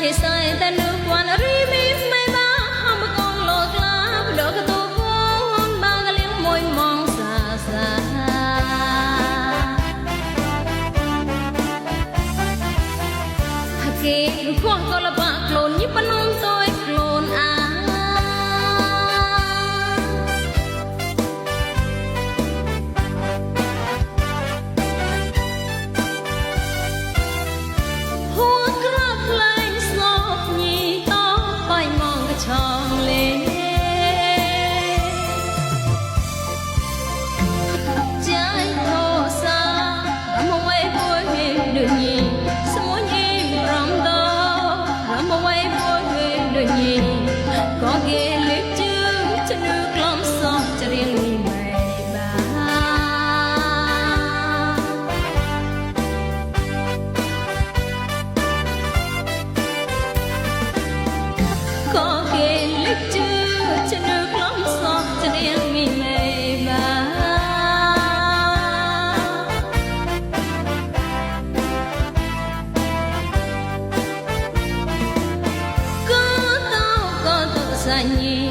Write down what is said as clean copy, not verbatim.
hay sai ta nước quan ri mi mai ba ham con lột lá đỡ cái tô con ba cái liếng môi mong xa xa kì khoan con là bạc lộn như pan ông tôi lộn có ghê liếc chứ cho nước lắm sông cho riêng mình mày bà có ghê liếc chứ cho nước lắm sông cho riêng mình mày bà xanh